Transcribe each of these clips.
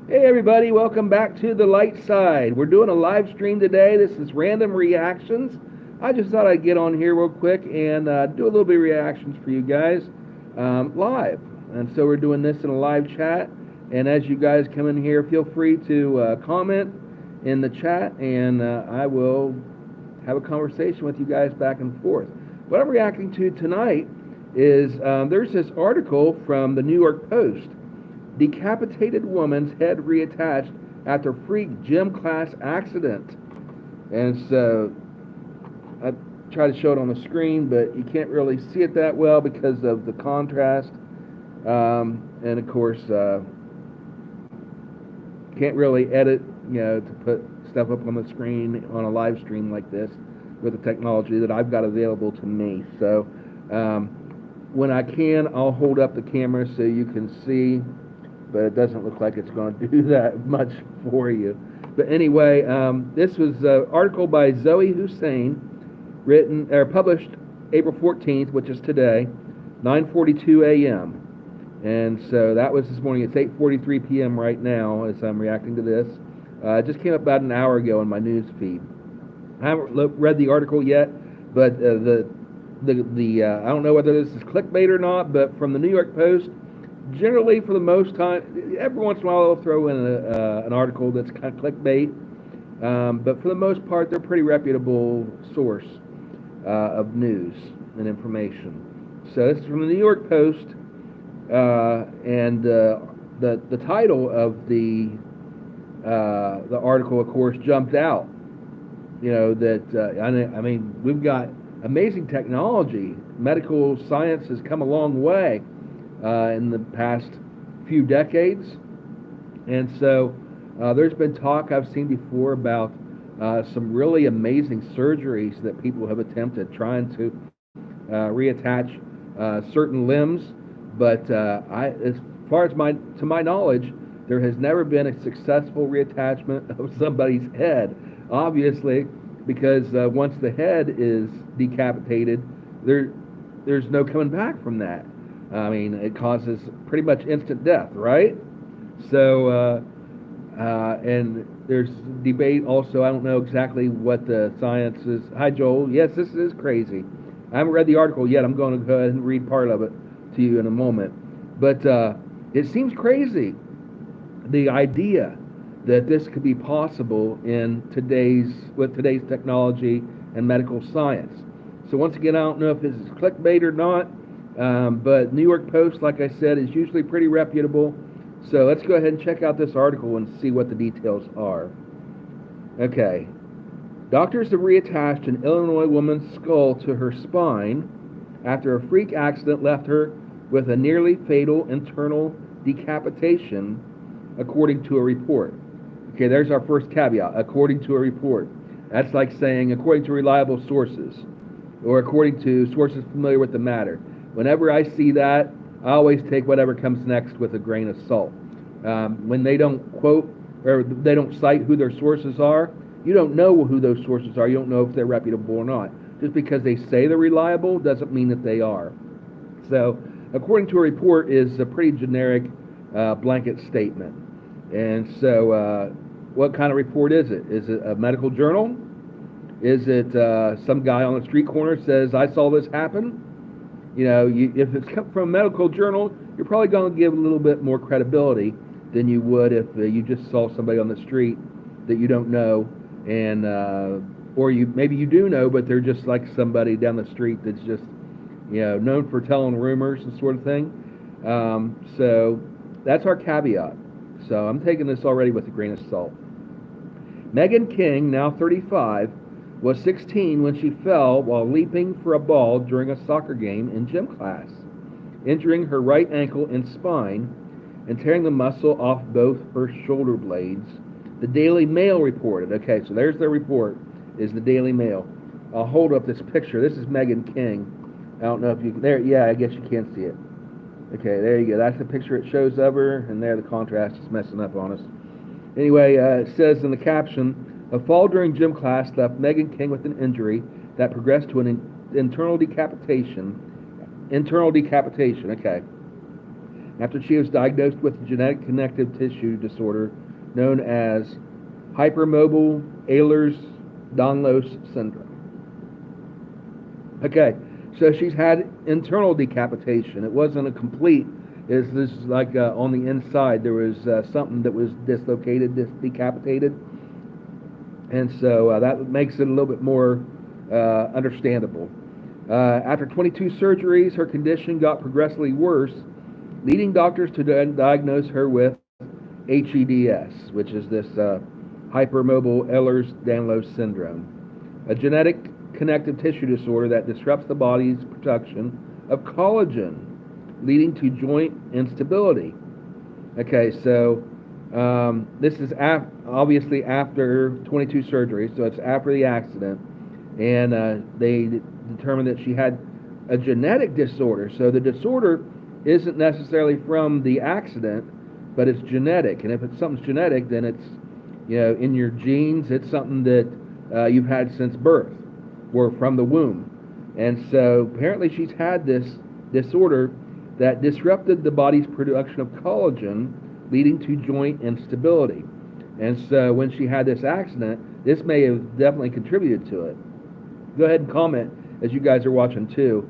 Hey everybody, welcome back to the light side. We're doing a live stream today. This is random reactions. I just thought I'd get on here real quick and do a little bit of reactions for you guys live. And so we're doing this in a live chat. And as you guys come in here, feel free to comment in the chat, and I will have a conversation with you guys back and forth. What I'm reacting to tonight is there's this article from the New York Post. Decapitated woman's head reattached after freak gym class accident. And so I try to show it on the screen, but you can't really see it that well because of the contrast. And of course, can't really edit, to put stuff up on the screen on a live stream like this with the technology that I've got available to me. So when I can, I'll hold up the camera so you can see, but it doesn't look like it's going to do that much for you. But anyway, this was an article by Zoe Hussein, written or published April 14th, which is today, 9:42 a.m. And so that was this morning. It's 8:43 p.m. right now as I'm reacting to this. It just came up about an hour ago in my news feed. I haven't read the article yet, but I don't know whether this is clickbait or not, but from the New York Post, generally, for the most time, every once in a while they'll throw in an article that's kind of clickbait, but for the most part, they're a pretty reputable source of news and information. So this is from the New York Post, and the title of the article, of course, jumped out. I mean, we've got amazing technology. Medical science has come a long way in the past few decades, and so there's been talk I've seen before about some really amazing surgeries that people have attempted trying to reattach certain limbs, but as far as to my knowledge, there has never been a successful reattachment of somebody's head. Obviously, because once the head is decapitated, there's no coming back from that. I mean, it causes pretty much instant death, right? So, and there's debate also. I don't know exactly what the science is. Hi, Joel. Yes, this is crazy. I haven't read the article yet. I'm going to go ahead and read part of it to you in a moment. But it seems crazy, the idea that this could be possible with today's technology and medical science. So once again, I don't know if this is clickbait or not. But New York Post, like I said, is usually pretty reputable. So let's go ahead and check out this article and see what the details are. Okay. Doctors have reattached an Illinois woman's skull to her spine after a freak accident left her with a nearly fatal internal decapitation, according to a report. Okay, there's our first caveat, according to a report. That's like saying according to reliable sources, or according to sources familiar with the matter. Whenever I see that, I always take whatever comes next with a grain of salt. When they don't quote or they don't cite who their sources are, you don't know who those sources are. You don't know if they're reputable or not. Just because they say they're reliable doesn't mean that they are. So, according to a report, is a pretty generic blanket statement. And so, what kind of report is it? Is it a medical journal? Is it some guy on the street corner says, "I saw this happen"? If it's come from a medical journal, you're probably going to give a little bit more credibility than you would if you just saw somebody on the street that you don't know, and or maybe you do know, but they're just like somebody down the street that's just known for telling rumors and sort of thing. So that's our caveat. So I'm taking this already with a grain of salt. Megan King, now 35, was 16 when she fell while leaping for a ball during a soccer game in gym class, injuring her right ankle and spine and tearing the muscle off both her shoulder blades. The Daily Mail reported. Okay, so there's their report, is the Daily Mail. I'll hold up this picture. This is Megan King. I don't know if you there. Yeah, I guess you can't see it. Okay, there you go. That's the picture it shows of her, and there the contrast is messing up on us. Anyway, it says in the caption, a fall during gym class left Megan King with an injury that progressed to an internal decapitation internal decapitation. Okay. After she was diagnosed with a genetic connective tissue disorder known as hypermobile Ehlers-Danlos syndrome. Okay, so she's had internal decapitation. It wasn't a complete. This is like on the inside there was something that was dislocated, decapitated, and so that makes it a little bit more understandable. After 22 surgeries, her condition got progressively worse, leading doctors to diagnose her with HEDS, which is this hypermobile Ehlers-Danlos syndrome, a genetic connective tissue disorder that disrupts the body's production of collagen, leading to joint instability. Okay, so this is obviously after 22 surgeries, so it's after the accident, and they determined that she had a genetic disorder. So the disorder isn't necessarily from the accident, but it's genetic. And if it's something's genetic, then it's, in your genes. It's something that you've had since birth or from the womb. And so apparently she's had this disorder that disrupted the body's production of collagen, leading to joint instability. And so when she had this accident, this may have definitely contributed to it. Go ahead and comment as you guys are watching too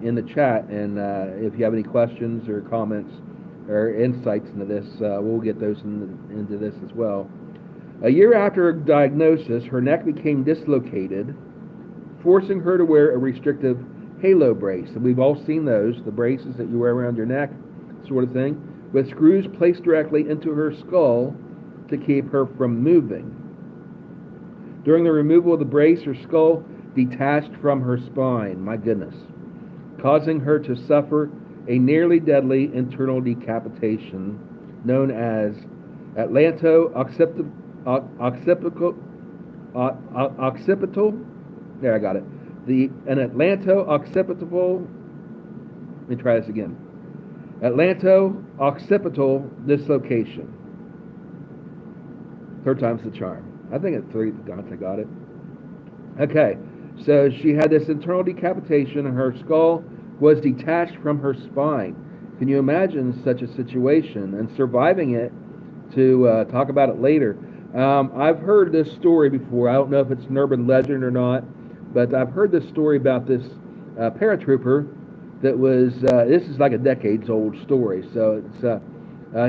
in the chat, and if you have any questions or comments or insights into this, we'll get those into this as well. A year after her diagnosis, her neck became dislocated, forcing her to wear a restrictive halo brace. And we've all seen those, the braces that you wear around your neck, sort of thing, with screws placed directly into her skull to keep her from moving. During the removal of the brace, her skull detached from her spine, my goodness, causing her to suffer a nearly deadly internal decapitation known as atlanto-occipital, there, I got it. An atlanto-occipital, let me try this again. Atlanto-occipital dislocation. Third time's the charm. I think it's three. I got it. Okay, so she had this internal decapitation and her skull was detached from her spine. Can you imagine such a situation and surviving it to talk about it later? I've heard this story before. I don't know if it's an urban legend or not, but I've heard this story about this paratrooper that was, this is like a decades old story. So it's,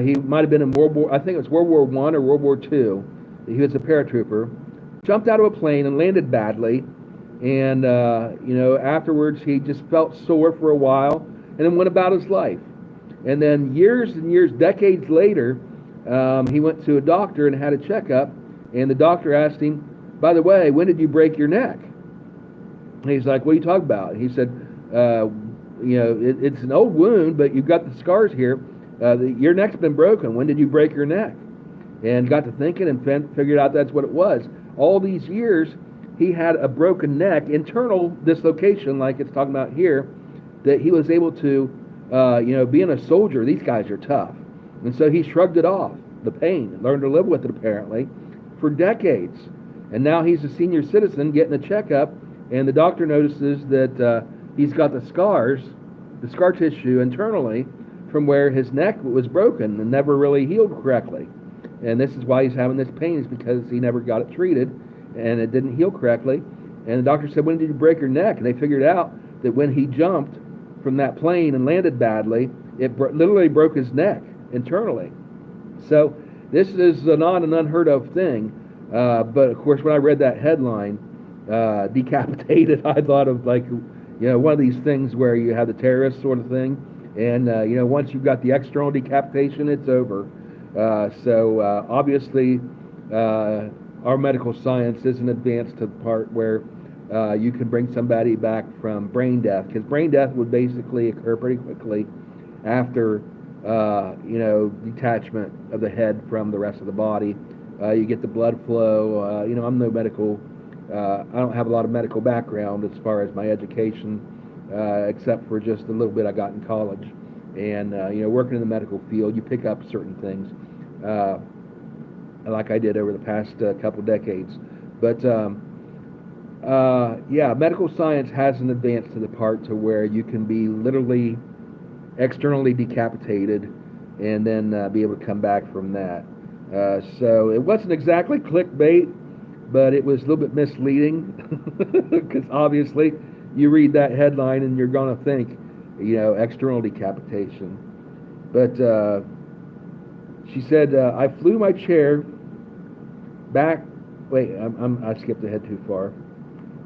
he might have been in I think it was World War I or World War II. He was a paratrooper, jumped out of a plane and landed badly. And, afterwards he just felt sore for a while and then went about his life. And then years and years, decades later, he went to a doctor and had a checkup, and the doctor asked him, by the way, when did you break your neck? And he's like, what are you talking about? He said, it's an old wound, but you've got the scars here. Your neck's been broken. When did you break your neck? And got to thinking and figured out that's what it was. All these years, he had a broken neck, internal dislocation, like it's talking about here, that he was able to, being a soldier, these guys are tough. And so he shrugged it off, the pain, and learned to live with it apparently, for decades. And now he's a senior citizen getting a checkup, and the doctor notices that he's got the scar tissue internally from where his neck was broken and never really healed correctly. And this is why he's having this pain, is because he never got it treated and it didn't heal correctly. And the doctor said, when did you break your neck? And they figured out that when he jumped from that plane and landed badly, it literally broke his neck internally. So this is not an unheard of thing. But of course, when I read that headline, decapitated, I thought of like, one of these things where you have the terrorist sort of thing. And, once you've got the external decapitation, it's over. So obviously, our medical science isn't advanced to the part where you can bring somebody back from brain death, because brain death would basically occur pretty quickly after, detachment of the head from the rest of the body. You get the blood flow. I'm no medical, I don't have a lot of medical background as far as my education, except for just a little bit I got in college. And, working in the medical field, you pick up certain things, like I did over the past couple decades. But Yeah, medical science hasn't advanced to the part to where you can be literally externally decapitated and then be able to come back from that. So it wasn't exactly clickbait, but it was a little bit misleading because obviously you read that headline and you're going to think, external decapitation. But she said, I flew my chair back. Wait, I skipped ahead too far.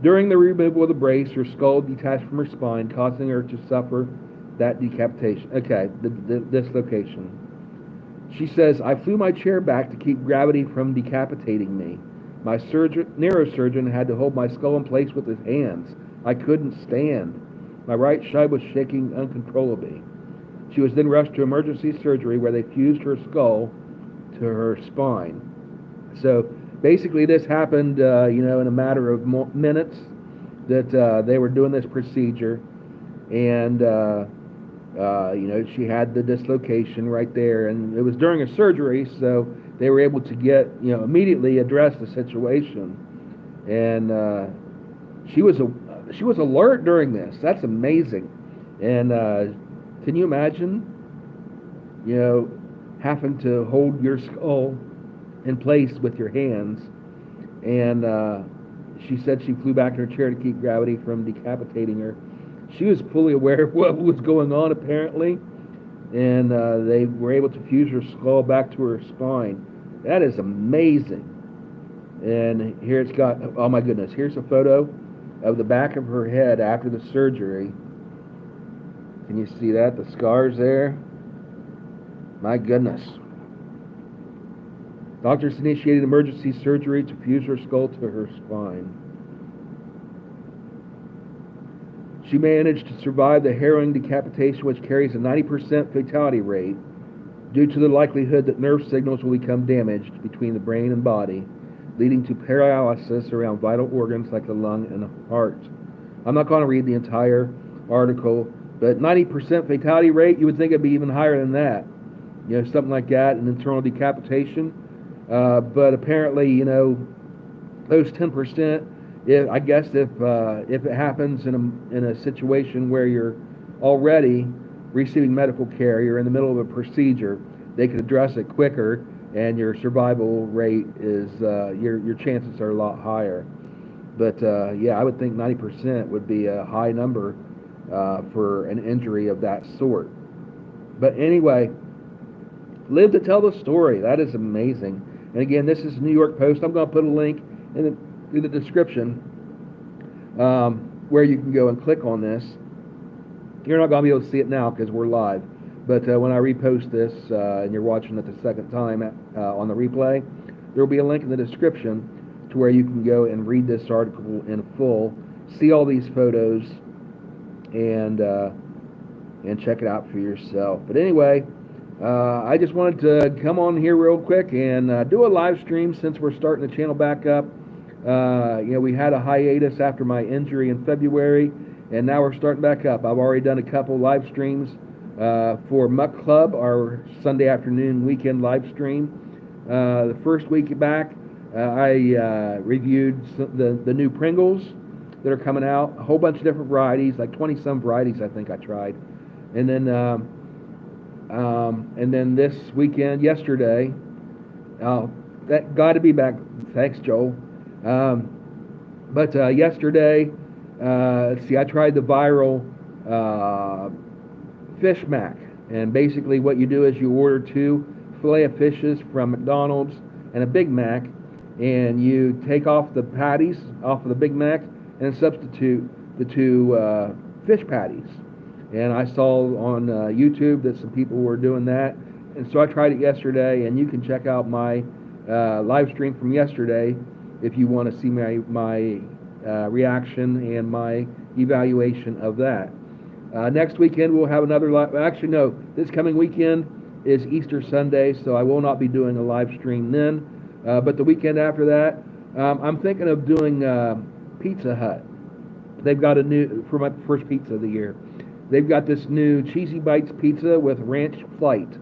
During the removal of the brace, her skull detached from her spine, causing her to suffer that decapitation. Okay, the dislocation. She says, I flew my chair back to keep gravity from decapitating me. My neurosurgeon had to hold my skull in place with his hands. I couldn't stand. My right side was shaking uncontrollably. She was then rushed to emergency surgery where they fused her skull to her spine. So basically this happened, in a matter of minutes that they were doing this procedure. And, she had the dislocation right there. And it was during a surgery, so they were able to get, immediately address the situation. And she was alert during this. That's amazing. And can you imagine, having to hold your skull in place with your hands? And she said she flew back in her chair to keep gravity from decapitating her. She was fully aware of what was going on, apparently, and they were able to fuse her skull back to her spine. That is amazing. And here it's got, oh my goodness, here's a photo of the back of her head after the surgery. Can you see that? The scars there? My goodness. Doctors initiated emergency surgery to fuse her skull to her spine. She managed to survive the harrowing decapitation, which carries a 90% fatality rate, due to the likelihood that nerve signals will become damaged between the brain and body, leading to paralysis around vital organs like the lung and the heart. I'm not going to read the entire article, but 90% fatality rate, you would think it'd be even higher than that. Something like that, an internal decapitation. But apparently, those 10%, I guess if it happens in a situation where you're already receiving medical care, you're in the middle of a procedure, they could address it quicker, and your survival rate is your chances are a lot higher. But I would think 90% would be a high number for an injury of that sort. But anyway, live to tell the story. That is amazing. And again, this is New York Post. I'm going to put a link in the description where you can go and click on this. You're not going to be able to see it now because we're live. But when I repost this and you're watching it the second time on the replay, there will be a link in the description to where you can go and read this article in full, see all these photos, and check it out for yourself. But anyway, I just wanted to come on here real quick and do a live stream since we're starting the channel back up. We had a hiatus after my injury in February, and now we're starting back up. I've already done a couple live streams for Muck Club, our Sunday afternoon weekend live stream. The first week back, I reviewed the new Pringles that are coming out, a whole bunch of different varieties, like 20-some varieties I think I tried. And then this weekend, yesterday, that got to be back. Thanks, Joel. But yesterday, I tried the viral fish mac. And basically what you do is you order 2 Filet-O-Fishes from McDonald's and a Big Mac, and you take off the patties off of the Big Mac and substitute the 2 fish patties. And I saw on YouTube that some people were doing that. And so I tried it yesterday, and you can check out my live stream from yesterday if you want to see my reaction and my evaluation of that. Next weekend we'll have another live. Actually, no, this coming weekend is Easter Sunday, so I will not be doing a live stream then. But the weekend after that, I'm thinking of doing Pizza Hut. They've got a new, for my first pizza of the year, they've got this new Cheesy Bites pizza with ranch flight.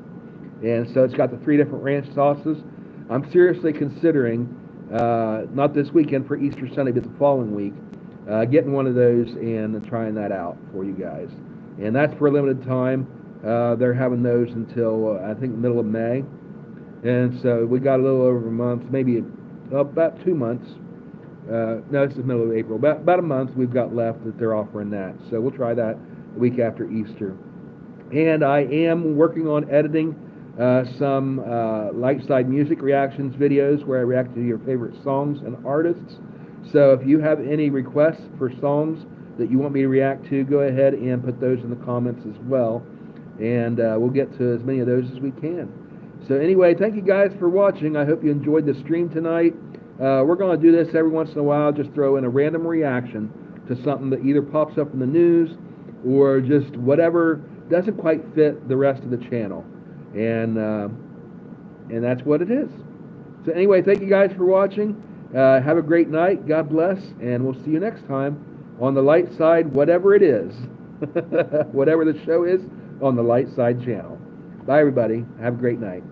And so it's got the 3 different ranch sauces. I'm seriously considering not this weekend for Easter Sunday, but the following week, getting one of those and trying that out for you guys. And that's for a limited time. They're having those until I think the middle of May, and so we got a little over a month, maybe about 2 months. No, it's the middle of April. About a month we've got left that they're offering that. So we'll try that the week after Easter. And I am working on editing some light side music reactions videos where I react to your favorite songs and artists. So if you have any requests for songs that you want me to react to, go ahead and put those in the comments as well. And we'll get to as many of those as we can. So anyway, thank you guys for watching. I hope you enjoyed the stream tonight. We're going to do this every once in a while, just throw in a random reaction to something that either pops up in the news or just whatever doesn't quite fit the rest of the channel. And that's what it is. So anyway, thank you guys for watching. Have a great night. God bless. And we'll see you next time on the light side, whatever it is. Whatever the show is on the light side channel. Bye, everybody. Have a great night.